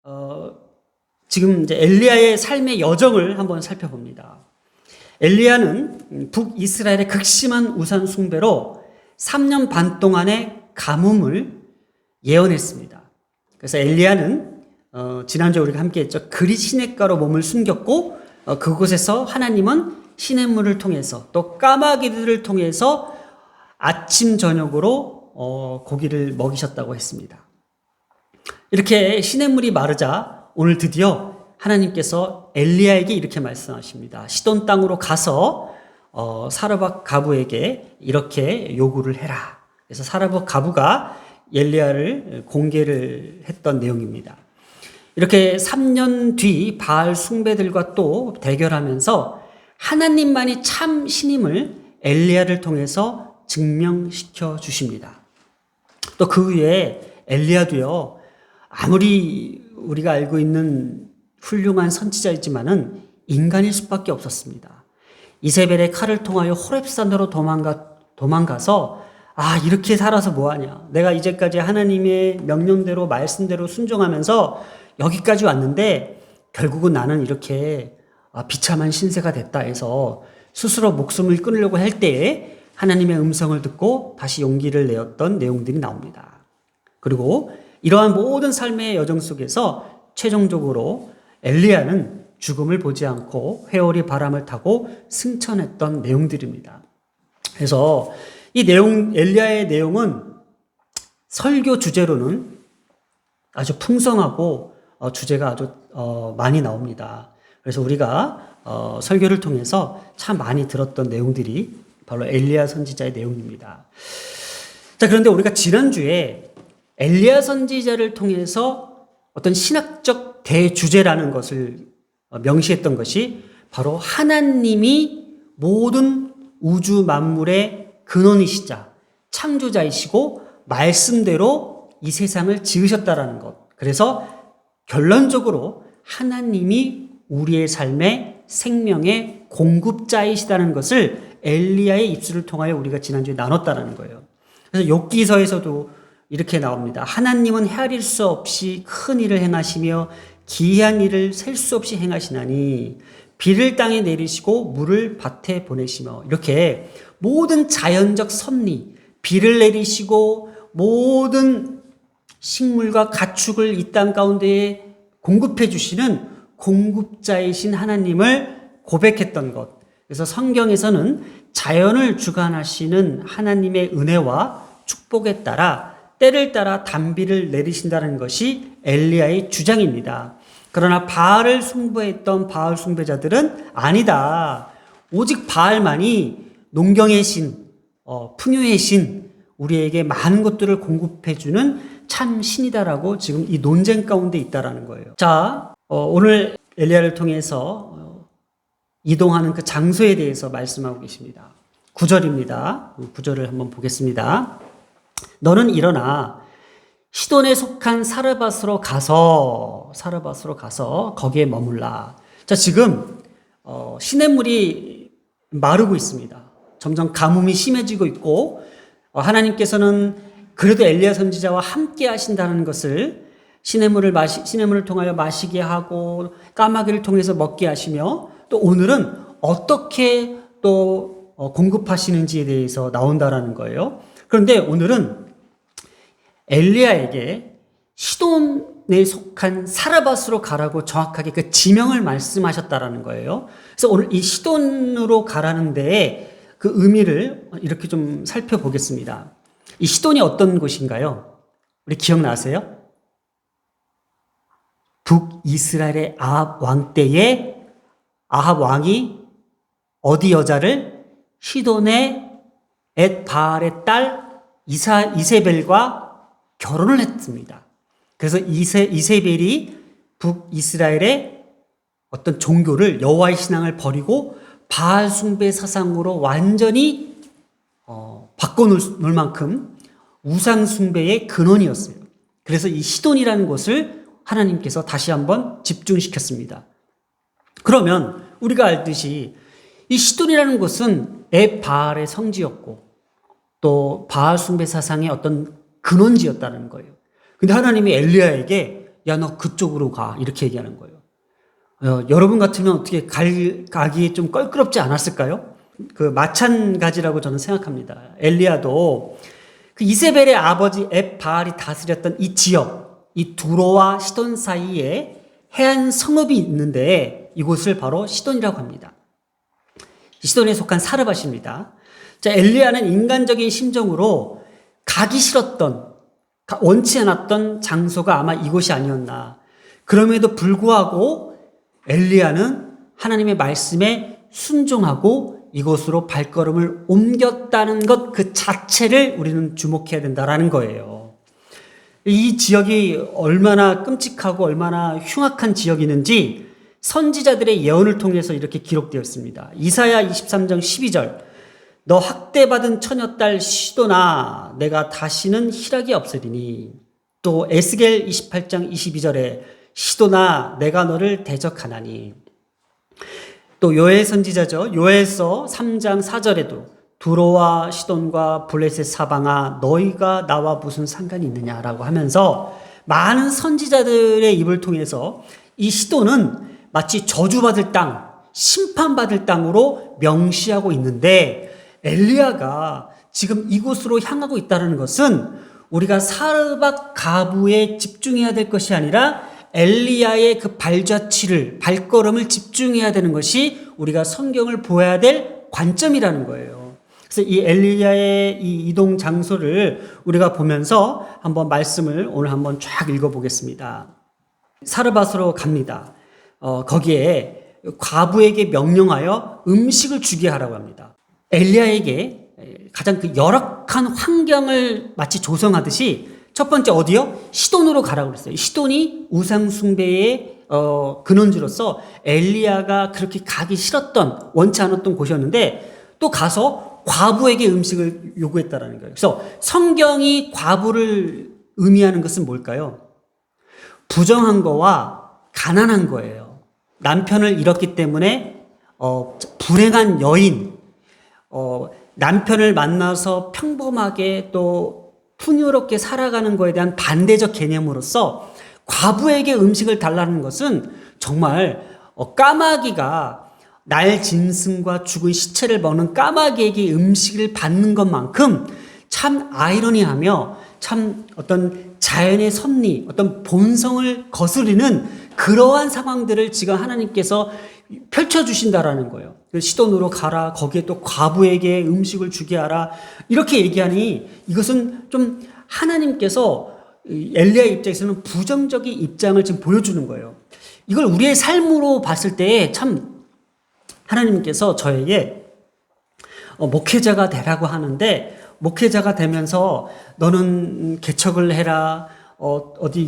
어, 지금 이제 엘리야의 삶의 여정을 한번 살펴봅니다. 엘리야는 북이스라엘의 극심한 우상 숭배로 3년 반 동안의 가뭄을 예언했습니다. 그래서 엘리야는 지난주에 우리가 함께 했죠. 그리 시냇가로 몸을 숨겼고 그곳에서 하나님은 시냇물을 통해서 또 까마귀들을 통해서 아침 저녁으로 고기를 먹이셨다고 했습니다. 이렇게 시냇물이 마르자 오늘 드디어 하나님께서 엘리야에게 이렇게 말씀하십니다. 시돈 땅으로 가서 사르밧 가부에게 이렇게 요구를 해라. 그래서 사르밧 가부가 엘리야를 공개를 했던 내용입니다. 이렇게 3년 뒤 바알 숭배들과 또 대결하면서 하나님만이 참 신임을 엘리야를 통해서 증명시켜 주십니다. 또 그 위에 엘리야도요, 아무리 우리가 알고 있는 훌륭한 선지자이지만은 인간일 수밖에 없었습니다. 이세벨의 칼을 통하여 호렙산으로 도망가서 이렇게 살아서 뭐하냐. 내가 이제까지 하나님의 명령대로 말씀대로 순종하면서 여기까지 왔는데 결국은 나는 이렇게 비참한 신세가 됐다 해서 스스로 목숨을 끊으려고 할 때에 하나님의 음성을 듣고 다시 용기를 내었던 내용들이 나옵니다. 그리고 이러한 모든 삶의 여정 속에서 최종적으로 엘리야는 죽음을 보지 않고 회오리 바람을 타고 승천했던 내용들입니다. 그래서 이 내용, 엘리야의 내용은 설교 주제로는 아주 풍성하고 주제가 아주 많이 나옵니다. 그래서 우리가 설교를 통해서 참 많이 들었던 내용들이 바로 엘리야 선지자의 내용입니다. 자, 그런데 우리가 지난주에 엘리야 선지자를 통해서 어떤 신학적 대주제라는 것을 명시했던 것이 바로 하나님이 모든 우주 만물의 근원이시자 창조자이시고 말씀대로 이 세상을 지으셨다라는 것. 그래서 결론적으로 하나님이 우리의 삶의 생명의 공급자이시다는 것을 엘리야의 입술을 통하여 우리가 지난주에 나눴다는 거예요. 그래서 욥기서에서도 이렇게 나옵니다. 하나님은 헤아릴 수 없이 큰 일을 행하시며 기이한 일을 셀 수 없이 행하시나니 비를 땅에 내리시고 물을 밭에 보내시며 이렇게 모든 자연적 섭리, 비를 내리시고 모든 식물과 가축을 이 땅 가운데에 공급해 주시는 공급자이신 하나님을 고백했던 것. 그래서 성경에서는 자연을 주관하시는 하나님의 은혜와 축복에 따라 때를 따라 단비를 내리신다는 것이 엘리야의 주장입니다. 그러나 바알을 숭배했던 바알 숭배자들은 아니다. 오직 바알만이 농경의 신, 풍요의 신, 우리에게 많은 것들을 공급해주는 참 신이다라고 지금 이 논쟁 가운데 있다라는 거예요. 자, 오늘 엘리야를 통해서 이동하는 그 장소에 대해서 말씀하고 계십니다. 9절입니다. 9절을 한번 보겠습니다. 너는 일어나 시돈에 속한 사르밧으로 가서 거기에 머물라. 자, 지금 시냇물이 마르고 있습니다. 점점 가뭄이 심해지고 있고 하나님께서는 그래도 엘리야 선지자와 함께 하신다는 것을 시냇물을 통하여 마시게 하고 까마귀를 통해서 먹게 하시며 또 오늘은 어떻게 또 공급하시는지에 대해서 나온다라는 거예요. 그런데 오늘은 엘리야에게 시돈에 속한 사르밧으로 가라고 정확하게 그 지명을 말씀하셨다라는 거예요. 그래서 오늘 이 시돈으로 가라는 데에 그 의미를 이렇게 좀 살펴보겠습니다. 이 시돈이 어떤 곳인가요? 우리 기억나세요? 북이스라엘의 아합 왕 때에 아합 왕이 어디 여자를 시돈의 엣 바알의 딸 이세벨과 결혼을 했습니다. 그래서 이세벨이 북이스라엘의 어떤 종교를 여호와의 신앙을 버리고 바알 숭배 사상으로 완전히 바꿔놓을 만큼 우상 숭배의 근원이었어요. 그래서 이 시돈이라는 곳을 하나님께서 다시 한번 집중시켰습니다. 그러면 우리가 알듯이 이 시돈이라는 곳은 엣 바알의 성지였고 또 바알 숭배 사상의 어떤 근원지였다는 거예요. 근데 하나님이 엘리야에게 야, 너 그쪽으로 가. 이렇게 얘기하는 거예요. 여러분 같으면 어떻게 가기 좀 껄끄럽지 않았을까요? 그 마찬가지라고 저는 생각합니다. 엘리야도 그 이세벨의 아버지 앱바알이 다스렸던 이 지역, 이 두로와 시돈 사이에 해안 성읍이 있는데 이곳을 바로 시돈이라고 합니다. 시돈에 속한 사르밧입니다. 자, 엘리야는 인간적인 심정으로 가기 싫었던, 원치 않았던 장소가 아마 이곳이 아니었나. 그럼에도 불구하고 엘리야는 하나님의 말씀에 순종하고 이곳으로 발걸음을 옮겼다는 것 그 자체를 우리는 주목해야 된다라는 거예요. 이 지역이 얼마나 끔찍하고 얼마나 흉악한 지역이는지 선지자들의 예언을 통해서 이렇게 기록되어 있습니다. 이사야 23장 12절 너 학대받은 처녀딸 시도나 내가 다시는 희락이 없으리니 또 에스겔 28장 22절에 시도나 내가 너를 대적하나니 또 요엘 선지자죠. 요엘서 3장 4절에도 두로와 시돈과 블레셋 사방아 너희가 나와 무슨 상관이 있느냐라고 하면서 많은 선지자들의 입을 통해서 이 시돈은 마치 저주받을 땅, 심판받을 땅으로 명시하고 있는데 엘리야가 지금 이곳으로 향하고 있다는 것은 우리가 사르밧 가부에 집중해야 될 것이 아니라 엘리야의 그 발걸음을 집중해야 되는 것이 우리가 성경을 보아야 될 관점이라는 거예요. 그래서 이 엘리야의 이 이동 장소를 우리가 보면서 한번 말씀을 오늘 한번 쫙 읽어보겠습니다. 사르밧으로 갑니다. 거기에 과부에게 명령하여 음식을 주게 하라고 합니다. 엘리야에게 가장 그 열악한 환경을 마치 조성하듯이 첫 번째 어디요? 시돈으로 가라고 그랬어요. 시돈이 우상 숭배의 근원지로서 엘리야가 그렇게 가기 싫었던, 원치 않았던 곳이었는데 또 가서 과부에게 음식을 요구했다라는 거예요. 그래서 성경이 과부를 의미하는 것은 뭘까요? 부정한 거와 가난한 거예요. 남편을 잃었기 때문에 불행한 여인, 남편을 만나서 평범하게 또 풍요롭게 살아가는 것에 대한 반대적 개념으로서 과부에게 음식을 달라는 것은 정말 까마귀가 날 짐승과 죽은 시체를 먹는 까마귀에게 음식을 받는 것만큼 참 아이러니하며 참 어떤 자연의 섭리, 어떤 본성을 거스르는 그러한 상황들을 지금 하나님께서 펼쳐주신다라는 거예요. 시돈으로 가라. 거기에 또 과부에게 음식을 주게 하라. 이렇게 얘기하니 이것은 좀 하나님께서 엘리야 입장에서는 부정적인 입장을 지금 보여주는 거예요. 이걸 우리의 삶으로 봤을 때 참 하나님께서 저에게 목회자가 되라고 하는데 목회자가 되면서 너는 개척을 해라. 어디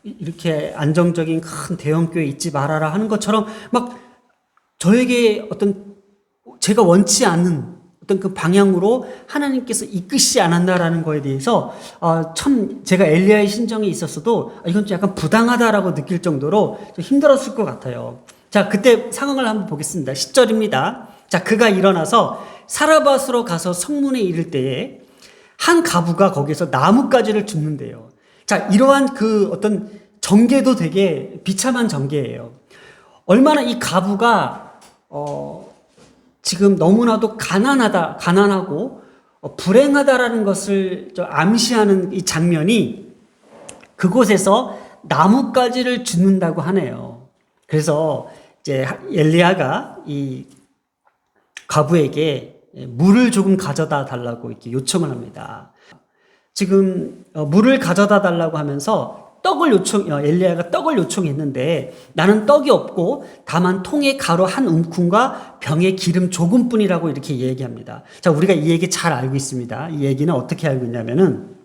이렇게 안정적인 큰 대형교회 있지 말아라 하는 것처럼 막 저에게 어떤 제가 원치 않는 어떤 그 방향으로 하나님께서 이끄시지 않았나라는 거에 대해서 참 제가 엘리야의 심정이 있었어도 이건 좀 약간 부당하다라고 느낄 정도로 좀 힘들었을 것 같아요. 자, 그때 상황을 한번 보겠습니다. 10절입니다. 자, 그가 일어나서 사르밧으로 가서 성문에 이를 때에 한 가부가 거기서 나뭇가지를 줍는데요. 자, 이러한 그 어떤 전개도 되게 비참한 전개예요. 얼마나 이 가부가 지금 너무나도 가난하고 불행하다라는 것을 암시하는 이 장면이 그곳에서 나뭇가지를 줍는다고 하네요. 그래서 이제 엘리야가 이 가부에게 물을 조금 가져다 달라고 이렇게 요청을 합니다. 지금 물을 가져다 달라고 하면서 엘리야가 떡을 요청했는데 나는 떡이 없고 다만 통에 가루 한 움큼과 병에 기름 조금뿐이라고 이렇게 얘기합니다. 자, 우리가 이 얘기 잘 알고 있습니다. 이 얘기는 어떻게 알고 있냐면은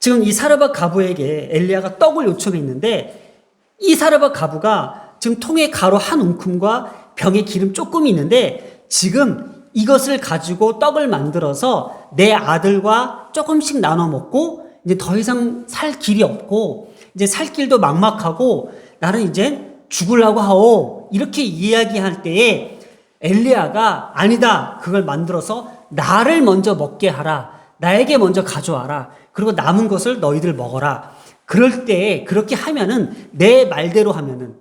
지금 이 사르밧 가부에게 엘리야가 떡을 요청했는데 이 사르밧 가부가 지금 통에 가루 한 움큼과 병에 기름 조금이 있는데 지금 이것을 가지고 떡을 만들어서 내 아들과 조금씩 나눠 먹고 이제 더 이상 살 길이 없고 이제 살 길도 막막하고 나는 이제 죽으려고 하오. 이렇게 이야기할 때에 엘리야가 아니다. 그걸 만들어서 나를 먼저 먹게 하라. 나에게 먼저 가져와라. 그리고 남은 것을 너희들 먹어라. 그럴 때 그렇게 하면은 내 말대로 하면은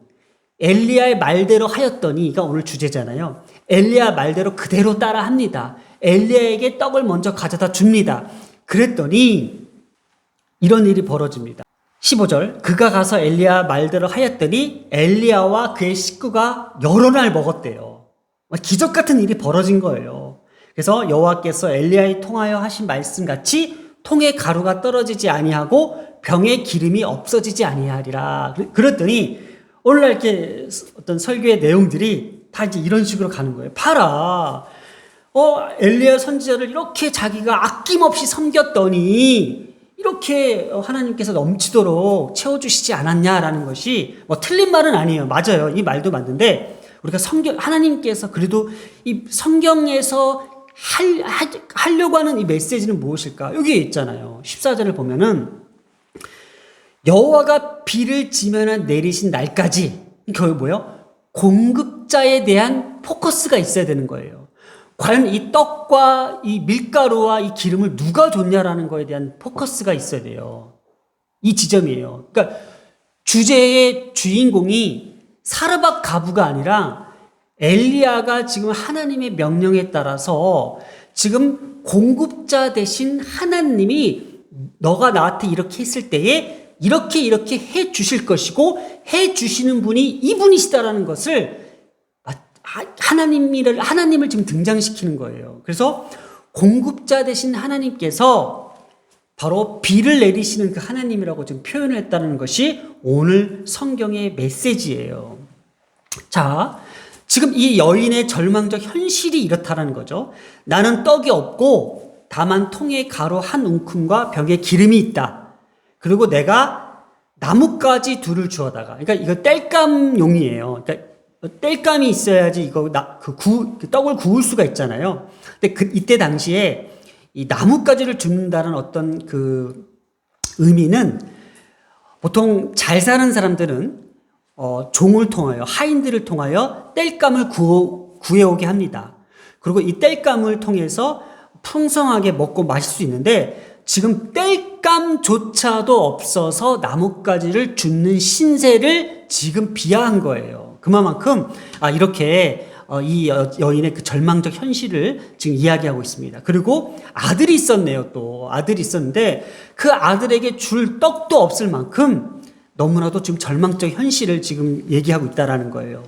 엘리야의 말대로 하였더니가 오늘 주제잖아요. 엘리야 말대로 그대로 따라 합니다. 엘리야에게 떡을 먼저 가져다 줍니다. 그랬더니 이런 일이 벌어집니다. 15절 그가 가서 엘리야 말대로 하였더니 엘리야와 그의 식구가 여러 날 먹었대요. 기적 같은 일이 벌어진 거예요. 그래서 여호와께서 엘리야에 통하여 하신 말씀같이 통에 가루가 떨어지지 아니하고 병에 기름이 없어지지 아니하리라. 그랬더니 오늘날 이렇게 어떤 설교의 내용들이 다 이제 이런 식으로 가는 거예요. 봐라. 엘리야 선지자를 이렇게 자기가 아낌없이 섬겼더니 이렇게 하나님께서 넘치도록 채워주시지 않았냐라는 것이 틀린 말은 아니에요. 맞아요. 이 말도 맞는데 우리가 하나님께서 그래도 이 성경에서 하려고 하는 이 메시지는 무엇일까? 여기에 있잖아요. 14절을 보면은 여호와가 비를 지면에 내리신 날까지 결국 뭐예요? 공급자에 대한 포커스가 있어야 되는 거예요. 과연 이 떡과 이 밀가루와 이 기름을 누가 줬냐라는 거에 대한 포커스가 있어야 돼요. 이 지점이에요. 그러니까 주제의 주인공이 사르밧 가부가 아니라 엘리야가 지금 하나님의 명령에 따라서 지금 공급자 대신 하나님이 너가 나한테 이렇게 했을 때에 이렇게 해 주실 것이고 해 주시는 분이 이분이시다라는 것을 하나님을 지금 등장시키는 거예요. 그래서 공급자 대신 하나님께서 바로 비를 내리시는 그 하나님이라고 지금 표현을 했다는 것이 오늘 성경의 메시지예요. 자, 지금 이 여인의 절망적 현실이 이렇다라는 거죠. 나는 떡이 없고 다만 통에 가루 한 움큼과 벽에 기름이 있다. 그리고 내가 나뭇가지 둘을 주어다가, 그러니까 이거 땔감용이에요. 그러니까 땔감이 있어야지 이거 떡을 구울 수가 있잖아요. 근데 이때 당시에 이 나뭇가지를 줍는다는 어떤 그 의미는 보통 잘 사는 사람들은 종을 통하여 하인들을 통하여 땔감을 구해오게 합니다. 그리고 이 땔감을 통해서 풍성하게 먹고 마실 수 있는데 지금 땔감조차도 없어서 나뭇가지를 줍는 신세를 지금 비하한 거예요. 그만큼 이렇게 이 여인의 그 절망적 현실을 지금 이야기하고 있습니다. 그리고 아들이 있었네요. 또 아들이 있었는데 그 아들에게 줄 떡도 없을 만큼 너무나도 지금 절망적 현실을 지금 얘기하고 있다라는 거예요.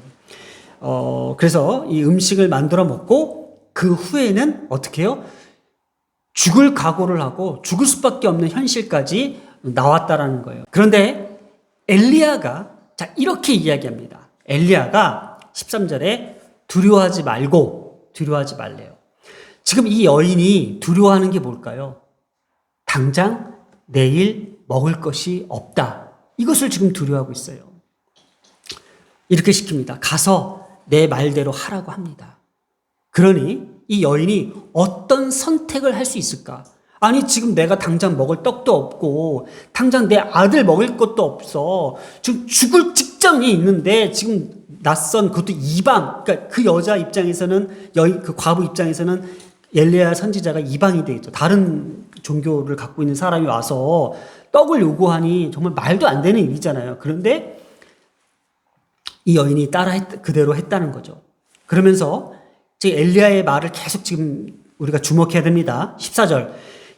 그래서 이 음식을 만들어 먹고 그 후에는 어떻게 해요? 죽을 각오를 하고 죽을 수밖에 없는 현실까지 나왔다라는 거예요. 그런데 엘리야가 이렇게 이야기합니다. 엘리야가 13절에 두려워하지 말래요. 지금 이 여인이 두려워하는 게 뭘까요? 당장 내일 먹을 것이 없다. 이것을 지금 두려워하고 있어요. 이렇게 시킵니다. 가서 내 말대로 하라고 합니다. 그러니 이 여인이 어떤 선택을 할 수 있을까? 아니 지금 내가 당장 먹을 떡도 없고 당장 내 아들 먹을 것도 없어. 지금 죽을 직전에 있는데 지금 낯선 그것도 이방. 그러니까 그 여자 입장에서는 그 과부 입장에서는 엘리야 선지자가 이방이 되겠죠. 다른 종교를 갖고 있는 사람이 와서 떡을 요구하니 정말 말도 안 되는 일이잖아요. 그런데 이 여인이 그대로 했다는 거죠. 그러면서 엘리야의 말을 계속 지금 우리가 주목해야 됩니다. 14절.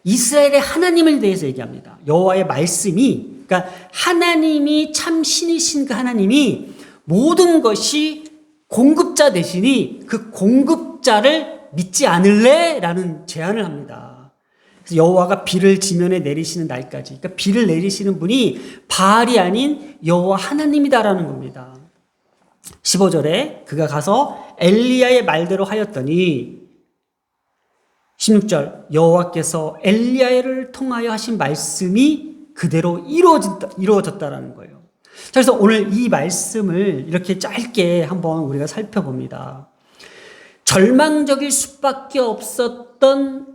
이스라엘의 하나님을 대해서 얘기합니다. 여호와의 말씀이, 그러니까 하나님이 참 신이신 그 하나님이 모든 것이 공급자 대신이 그 공급자를 믿지 않을래? 라는 제안을 합니다. 그래서 여호와가 비를 지면에 내리시는 날까지, 그러니까 비를 내리시는 분이 바알이 아닌 여호와 하나님이다라는 겁니다. 15절에 그가 가서 엘리야의 말대로 하였더니 16절 여호와께서 엘리야를 통하여 하신 말씀이 그대로 이루어졌다라는 거예요. 그래서 오늘 이 말씀을 이렇게 짧게 한번 우리가 살펴봅니다. 절망적일 수밖에 없었던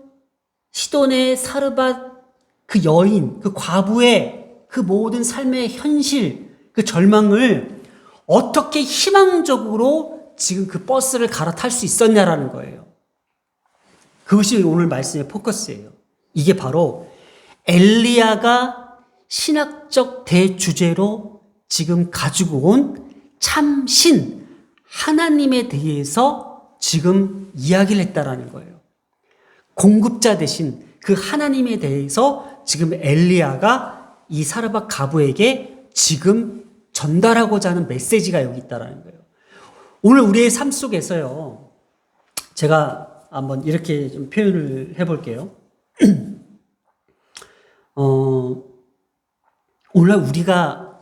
시돈의 사르밧 그 여인, 그 과부의 그 모든 삶의 현실, 그 절망을 어떻게 희망적으로 지금 그 버스를 갈아탈 수 있었냐라는 거예요. 그것이 오늘 말씀의 포커스예요. 이게 바로 엘리야가 신학적 대주제로 지금 가지고 온 참신 하나님에 대해서 지금 이야기를 했다라는 거예요. 공급자 대신 그 하나님에 대해서 지금 엘리야가 이 사르밧 가부에게 지금 전달하고자 하는 메시지가 여기 있다라는 거예요. 오늘 우리의 삶 속에서요, 제가 한번 이렇게 좀 표현을 해볼게요. 오늘 우리가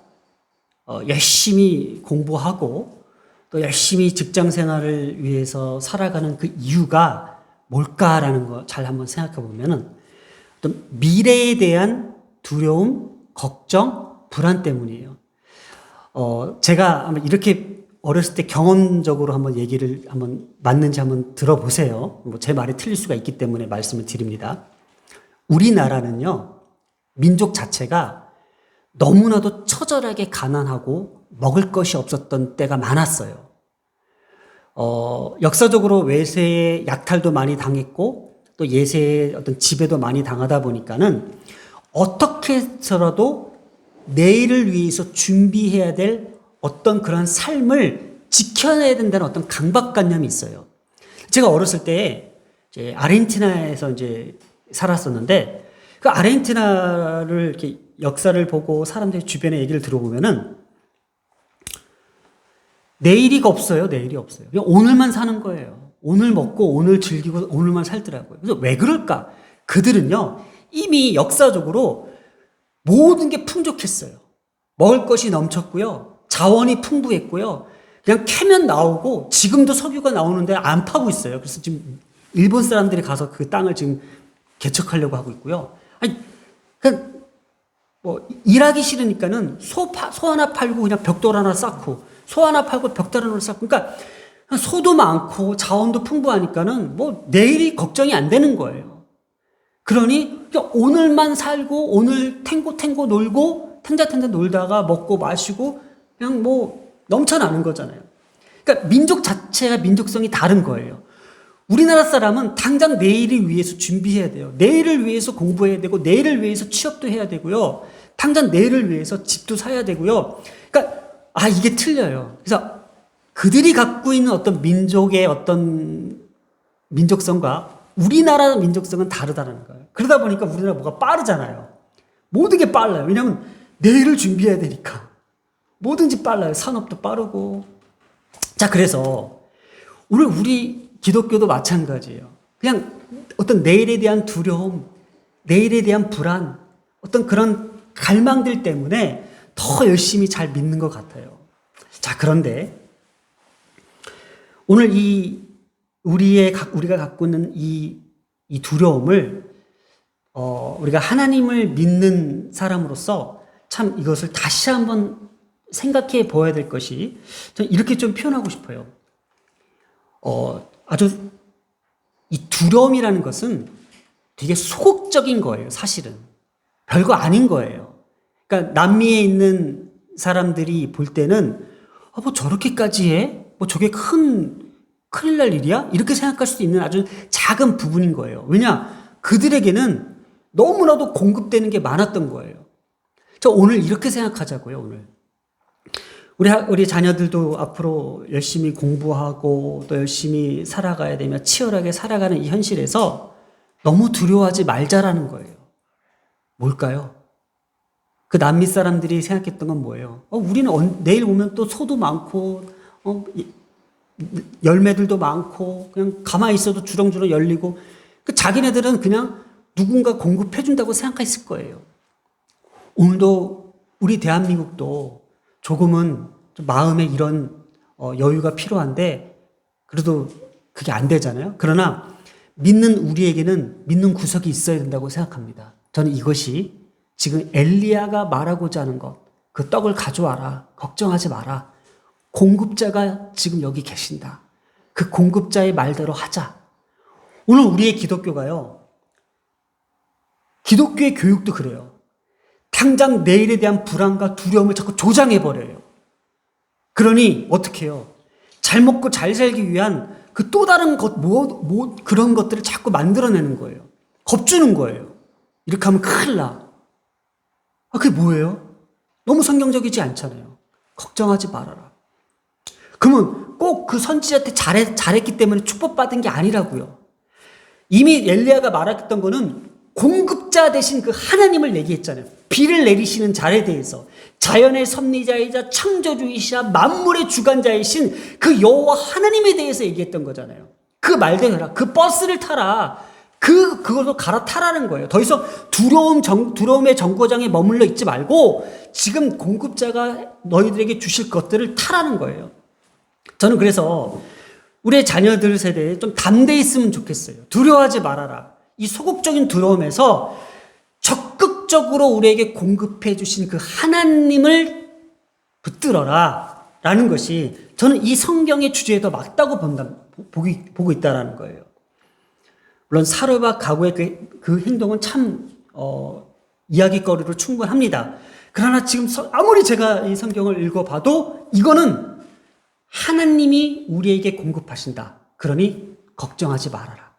열심히 공부하고 또 열심히 직장 생활을 위해서 살아가는 그 이유가 뭘까라는 거 잘 한번 생각해 보면은 어떤 미래에 대한 두려움, 걱정, 불안 때문이에요. 제가 한번 이렇게 어렸을 때 경험적으로 한번 얘기를 한번 맞는지 한번 들어보세요. 뭐 제 말이 틀릴 수가 있기 때문에 말씀을 드립니다. 우리나라는요, 민족 자체가 너무나도 처절하게 가난하고 먹을 것이 없었던 때가 많았어요. 역사적으로 외세의 약탈도 많이 당했고 또 예세의 어떤 지배도 많이 당하다 보니까는 어떻게 해서라도 내일을 위해서 준비해야 될 어떤 그런 삶을 지켜내야 된다는 어떤 강박관념이 있어요. 제가 어렸을 때 이제 아르헨티나에서 이제 살았었는데 그 아르헨티나를 이렇게 역사를 보고 사람들이 주변에 얘기를 들어보면은 내일이가 없어요. 내일이 없어요. 그냥 오늘만 사는 거예요. 오늘 먹고 오늘 즐기고 오늘만 살더라고요. 그래서 왜 그럴까? 그들은요, 이미 역사적으로 모든 게 풍족했어요. 먹을 것이 넘쳤고요. 자원이 풍부했고요. 그냥 캐면 나오고 지금도 석유가 나오는데 안 파고 있어요. 그래서 지금 일본 사람들이 가서 그 땅을 지금 개척하려고 하고 있고요. 아니, 그냥 뭐 일하기 싫으니까는 소 하나 팔고 그냥 벽돌 하나 쌓고 소 하나 팔고 벽돌 하나 쌓고 그러니까 소도 많고 자원도 풍부하니까는 뭐 내일이 걱정이 안 되는 거예요. 그러니 그냥 오늘만 살고 오늘 탱고 놀고 탱자탱자 놀다가 먹고 마시고 그냥 뭐 넘쳐나는 거잖아요. 그러니까 민족 자체가 민족성이 다른 거예요. 우리나라 사람은 당장 내일을 위해서 준비해야 돼요. 내일을 위해서 공부해야 되고 내일을 위해서 취업도 해야 되고요. 당장 내일을 위해서 집도 사야 되고요. 그러니까 이게 틀려요. 그래서 그들이 갖고 있는 어떤 민족의 어떤 민족성과 우리나라 민족성은 다르다는 거예요. 그러다 보니까 우리나라 뭐가 빠르잖아요. 모든 게 빨라요. 왜냐하면 내일을 준비해야 되니까. 뭐든지 빨라요. 산업도 빠르고. 자, 그래서 오늘 우리 기독교도 마찬가지예요. 그냥 어떤 내일에 대한 두려움, 내일에 대한 불안, 어떤 그런 갈망들 때문에 더 열심히 잘 믿는 것 같아요. 자, 그런데 오늘 우리가 갖고 있는 이 두려움을 우리가 하나님을 믿는 사람으로서 참 이것을 다시 한번 생각해 보아야 될 것이 저는 이렇게 좀 표현하고 싶어요. 아주 이 두려움이라는 것은 되게 소극적인 거예요, 사실은. 별거 아닌 거예요. 그러니까 남미에 있는 사람들이 볼 때는 뭐 저렇게까지 해? 뭐 저게 큰일 날 일이야? 이렇게 생각할 수도 있는 아주 작은 부분인 거예요. 왜냐? 그들에게는 너무나도 공급되는 게 많았던 거예요. 저 오늘 이렇게 생각하자고요, 오늘. 우리 자녀들도 앞으로 열심히 공부하고 또 열심히 살아가야 되며 치열하게 살아가는 이 현실에서 너무 두려워하지 말자라는 거예요. 뭘까요? 그 남미 사람들이 생각했던 건 뭐예요? 우리는 내일 오면 또 소도 많고, 열매들도 많고, 그냥 가만히 있어도 주렁주렁 열리고, 자기네들은 그냥 누군가 공급해준다고 생각했을 거예요. 오늘도 우리 대한민국도 조금은 좀 마음에 이런 여유가 필요한데, 그래도 그게 안 되잖아요. 그러나 믿는 우리에게는 믿는 구석이 있어야 된다고 생각합니다. 저는 이것이 지금 엘리야가 말하고자 하는 것, 그 떡을 가져와라. 걱정하지 마라. 공급자가 지금 여기 계신다. 그 공급자의 말대로 하자. 오늘 우리의 기독교가요. 기독교의 교육도 그래요. 당장 내일에 대한 불안과 두려움을 자꾸 조장해버려요. 그러니 어떻게 해요? 잘 먹고 잘 살기 위한 그 또 다른 것, 그런 것들을 자꾸 만들어내는 거예요. 겁주는 거예요. 이렇게 하면 큰일 나. 그게 뭐예요? 너무 성경적이지 않잖아요. 걱정하지 말아라. 그러면 꼭 그 선지자한테 잘했기 때문에 축복받은 게 아니라고요. 이미 엘리야가 말했던 거는 공급자 대신 그 하나님을 얘기했잖아요. 비를 내리시는 자에 대해서 자연의 섭리자이자 창조주이시자 만물의 주관자이신 그 여호와 하나님에 대해서 얘기했던 거잖아요. 그 말대로 해라. 그 버스를 타라. 그걸로 갈아타라는 거예요. 더 이상 두려움의 정거장에 머물러 있지 말고 지금 공급자가 너희들에게 주실 것들을 타라는 거예요. 저는 그래서 우리의 자녀들 세대에 좀 담대했으면 좋겠어요. 두려워하지 말아라. 이 소극적인 두려움에서 적극적으로 우리에게 공급해 주신 그 하나님을 붙들어라 라는 것이 저는 이 성경의 주제에 더 맞다고 보고 있다는 거예요. 물론 사르밧 가구의 그 행동은 참 이야기거리로 충분합니다. 그러나 지금 아무리 제가 이 성경을 읽어봐도 이거는 하나님이 우리에게 공급하신다. 그러니 걱정하지 말아라.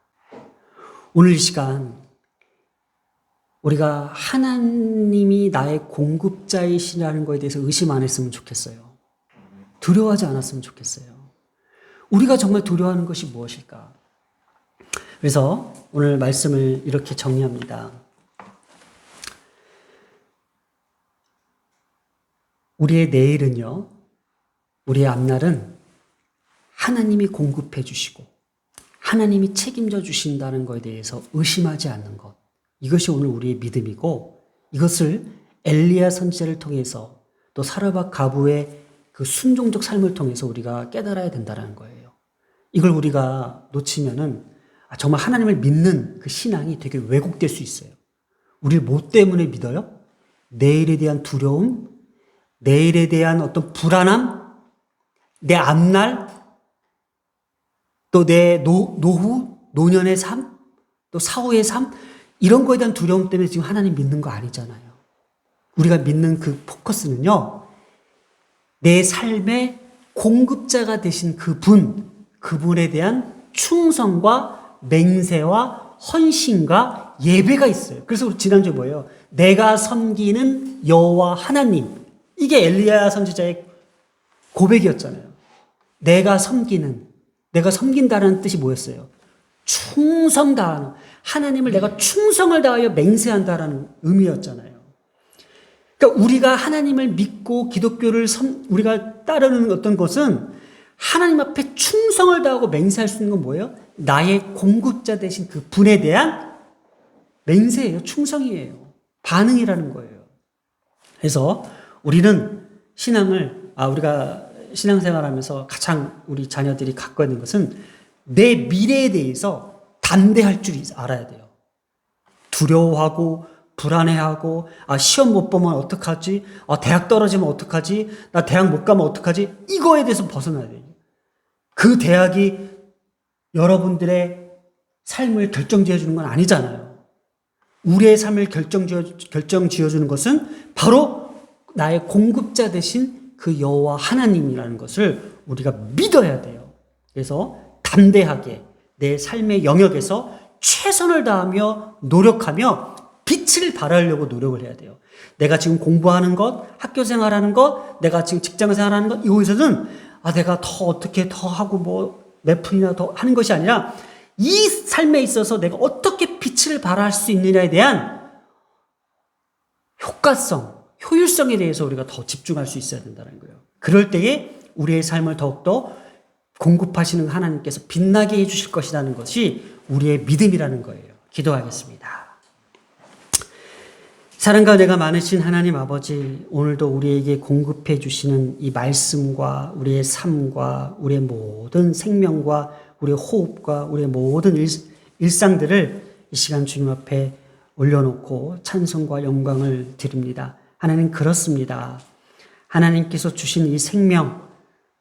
오늘 이 시간 우리가 하나님이 나의 공급자이시라는 것에 대해서 의심 안 했으면 좋겠어요. 두려워하지 않았으면 좋겠어요. 우리가 정말 두려워하는 것이 무엇일까? 그래서 오늘 말씀을 이렇게 정리합니다. 우리의 내일은요, 우리의 앞날은 하나님이 공급해 주시고 하나님이 책임져 주신다는 것에 대해서 의심하지 않는 것. 이것이 오늘 우리의 믿음이고 이것을 엘리야 선지자를 통해서 또 사르밧 가부의 그 순종적 삶을 통해서 우리가 깨달아야 된다는 거예요. 이걸 우리가 놓치면은 정말 하나님을 믿는 그 신앙이 되게 왜곡될 수 있어요. 우리를 뭐 때문에 믿어요? 내일에 대한 두려움, 내일에 대한 어떤 불안함, 내 앞날, 또 내 노후, 노년의 삶, 또 사후의 삶, 이런 거에 대한 두려움 때문에 지금 하나님 믿는 거 아니잖아요. 우리가 믿는 그 포커스는요, 내 삶의 공급자가 되신 그분에 대한 충성과 맹세와 헌신과 예배가 있어요. 그래서 지난주에 뭐예요? 내가 섬기는 여호와 하나님. 이게 엘리야 선지자의 고백이었잖아요. 내가 섬긴다는 뜻이 뭐였어요? 충성 다하는, 하나님을 내가 충성을 다하여 맹세한다라는 의미였잖아요. 그러니까 우리가 하나님을 믿고 기독교를 우리가 따르는 어떤 것은 하나님 앞에 충성을 다하고 맹세할 수 있는 건 뭐예요? 나의 공급자 되신 그 분에 대한 맹세예요. 충성이에요. 반응이라는 거예요. 그래서 우리는 우리가 신앙생활하면서 가장 우리 자녀들이 갖고 있는 것은 내 미래에 대해서 담대할 줄 알아야 돼요. 두려워하고 불안해하고 시험 못 보면 어떡하지? 대학 떨어지면 어떡하지? 나 대학 못 가면 어떡하지? 이거에 대해서 벗어나야 돼요. 그 대학이 여러분들의 삶을 결정지어주는 건 아니잖아요. 우리의 삶을 결정지어주는 것은 바로 나의 공급자 되신 그 여호와 하나님이라는 것을 우리가 믿어야 돼요. 그래서 담대하게 내 삶의 영역에서 최선을 다하며 노력하며 빛을 발하려고 노력을 해야 돼요. 내가 지금 공부하는 것, 학교 생활하는 것, 내가 지금 직장 생활하는 것, 이거에서는 내가 더 어떻게 더 하고 몇 푼이나 더 하는 것이 아니라 이 삶에 있어서 내가 어떻게 빛을 발할 수 있느냐에 대한 효과성, 효율성에 대해서 우리가 더 집중할 수 있어야 된다는 거예요. 그럴 때에 우리의 삶을 더욱더 공급하시는 하나님께서 빛나게 해주실 것이라는 것이 우리의 믿음이라는 거예요. 기도하겠습니다. 사랑과 은혜가 많으신 하나님 아버지, 오늘도 우리에게 공급해 주시는 이 말씀과 우리의 삶과 우리의 모든 생명과 우리의 호흡과 우리의 모든 일상들을 이 시간 주님 앞에 올려놓고 찬송과 영광을 드립니다. 하나님, 그렇습니다. 하나님께서 주신 이 생명,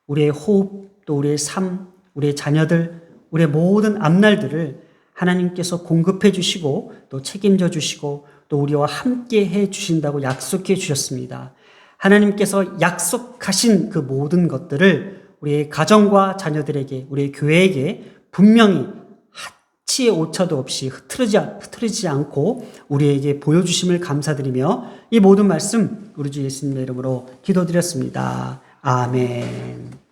우리의 호흡, 또 우리의 삶, 우리의 자녀들, 우리의 모든 앞날들을 하나님께서 공급해 주시고 또 책임져 주시고 또 우리와 함께 해 주신다고 약속해 주셨습니다. 하나님께서 약속하신 그 모든 것들을 우리의 가정과 자녀들에게, 우리의 교회에게 분명히 치의 오차도 없이 흐트러지지 않고 우리에게 보여주심을 감사드리며 이 모든 말씀 우리 주 예수님의 이름으로 기도드렸습니다. 아멘.